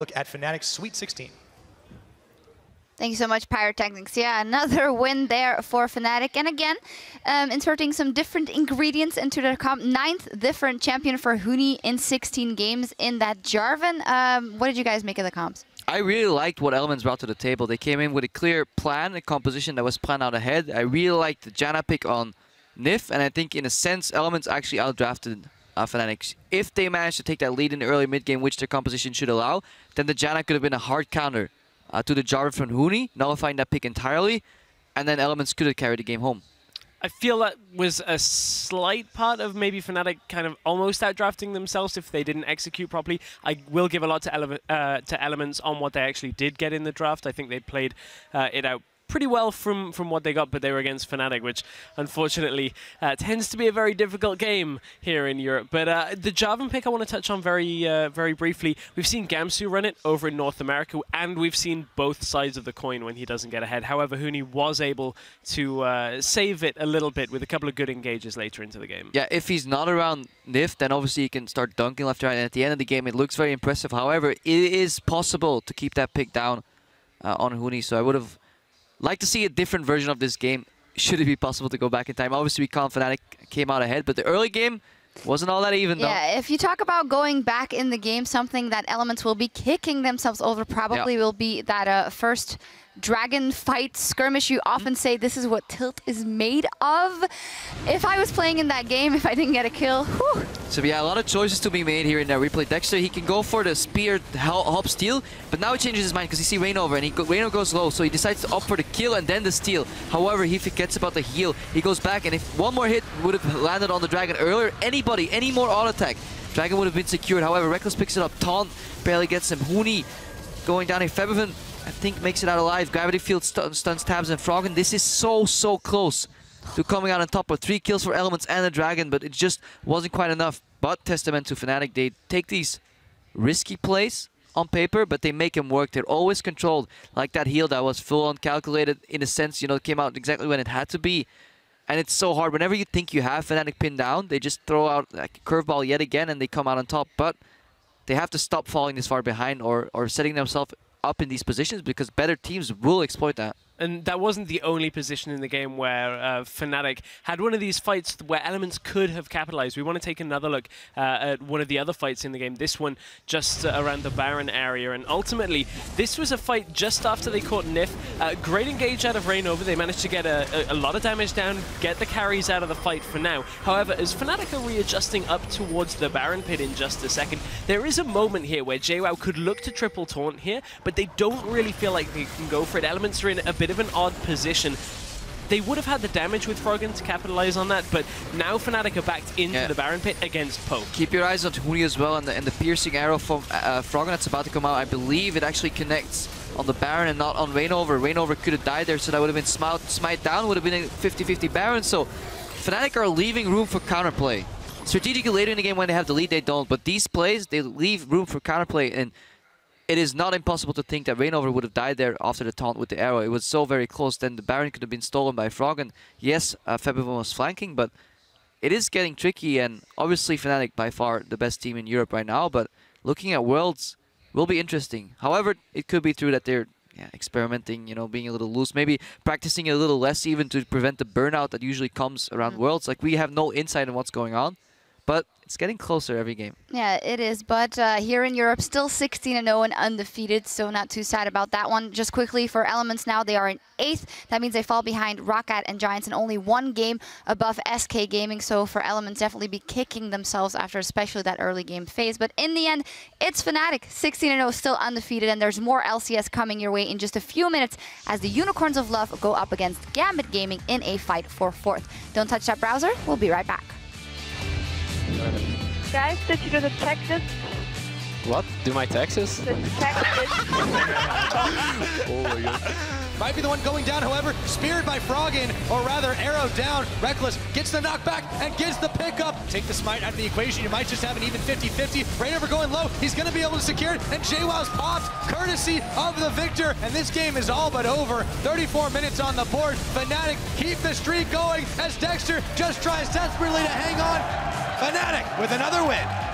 Look at Fnatic's Sweet 16. Thank you so much, Pyrotechnics. Yeah, another win there for Fnatic. And again, inserting some different ingredients into their comp. 9th different champion for Huni in 16 games in that Jarvan. What did you guys make of the comps? I really liked what Elements brought to the table. They came in with a clear plan, a composition that was planned out ahead. I really liked the Janna pick on Nif, and I think in a sense, Elements actually outdrafted Fnatic. If they managed to take that lead in the early mid-game, which their composition should allow, then the Janna could have been a hard counter to the Jarvan from Huni, nullifying that pick entirely, and then Elements could have carried the game home. I feel that was a slight part of maybe Fnatic kind of almost outdrafting themselves if they didn't execute properly. I will give a lot to Elements on what they actually did get in the draft. I think they played it out pretty well from what they got, but they were against Fnatic, which unfortunately tends to be a very difficult game here in Europe. But the Jarvan pick I want to touch on very briefly. We've seen Gamsu run it over in North America, and we've seen both sides of the coin when he doesn't get ahead. However, Huni was able to save it a little bit with a couple of good engages later into the game. Yeah, if he's not around Nif, then obviously he can start dunking left and right, and at the end of the game it looks very impressive. However, it is possible to keep that pick down on Huni, so I would have like to see a different version of this game, should it be possible to go back in time. Obviously, we can't. Fnatic came out ahead, but the early game wasn't all that even, though. Yeah, if you talk about going back in the game, something that Elements will be kicking themselves over probably will be that first dragon fight skirmish. You often say this is what Tilt is made of. If I was playing in that game, if I didn't get a kill, whew. So yeah, a lot of choices to be made here in that replay. Dexter, he can go for the spear hop steal, but now he changes his mind because he sees Reignover, and Reignover goes low, so he decides to opt for the kill and then the steal. However, he forgets about the heal. He goes back, and if one more hit would have landed on the Dragon earlier, any more auto attack, Dragon would have been secured. However, Reckless picks it up, Taunt barely gets him. Huni going down, a Febiven I think makes it out alive. Gravity Field stuns Tabs and Froggen. This is so close to coming out on top of 3 kills for Elements and the Dragon, but it just wasn't quite enough. But testament to Fnatic, they take these risky plays on paper, but they make them work. They're always controlled, like that heal that was full on calculated in a sense, you know, it came out exactly when it had to be. And it's so hard. Whenever you think you have Fnatic pinned down, they just throw out like a curveball yet again and they come out on top. But they have to stop falling this far behind or setting themselves up in these positions, because better teams will exploit that. And that wasn't the only position in the game where Fnatic had one of these fights where Elements could have capitalized. We want to take another look at one of the other fights in the game, this one just around the Baron area. And ultimately, this was a fight just after they caught Nif. Great engage out of Reignover. They managed to get a lot of damage down, get the carries out of the fight for now. However, as Fnatic are readjusting up towards the Baron pit in just a second, there is a moment here where JWoww could look to triple taunt here, but they don't really feel like they can go for it. Elements are in a bit of an odd position. They would have had the damage with Froggen to capitalize on that, but now Fnatic are backed into the Baron pit against Poke. Keep your eyes on Huni as well, and the piercing arrow from Froggen that's about to come out. I believe it actually connects on the Baron and not on Reignover. Reignover could have died there, so that would have been smite down, would have been a 50-50 Baron. So Fnatic are leaving room for counterplay. Strategically later in the game when they have the lead, they don't, but these plays, they leave room for counterplay, and it is not impossible to think that Reignover would have died there after the taunt with the arrow. It was so very close. Then the Baron could have been stolen by Froggen. Yes, Febiven was flanking, but it is getting tricky. And obviously Fnatic by far the best team in Europe right now. But looking at Worlds will be interesting. However, it could be true that they're experimenting, you know, being a little loose. Maybe practicing a little less even to prevent the burnout that usually comes around Worlds. Like, we have no insight on what's going on. But it's getting closer every game. Yeah, it is. But here in Europe, still 16-0 and undefeated, so not too sad about that one. Just quickly for Elements now, they are in 8th. That means they fall behind Roccat and Giants and only 1 game above SK Gaming. So for Elements, definitely be kicking themselves after especially that early game phase. But in the end, it's Fnatic, 16-0, still undefeated. And there's more LCS coming your way in just a few minutes as the Unicorns of Love go up against Gambit Gaming in a fight for 4th. Don't touch that browser. We'll be right back. Guys, did you do the checklist? What? Do my taxes? The checklist. Oh my god. Might be the one going down, however, speared by Froggen, or rather arrowed down. Reckless gets the knockback and gets the pickup. Take the smite out of the equation, you might just have an even 50-50. Reignover going low, he's gonna be able to secure it, and JWoww's popped, courtesy of the victor, and this game is all but over. 34 minutes on the board. Fnatic keep the streak going as Dexter just tries desperately to hang on. Fnatic with another win.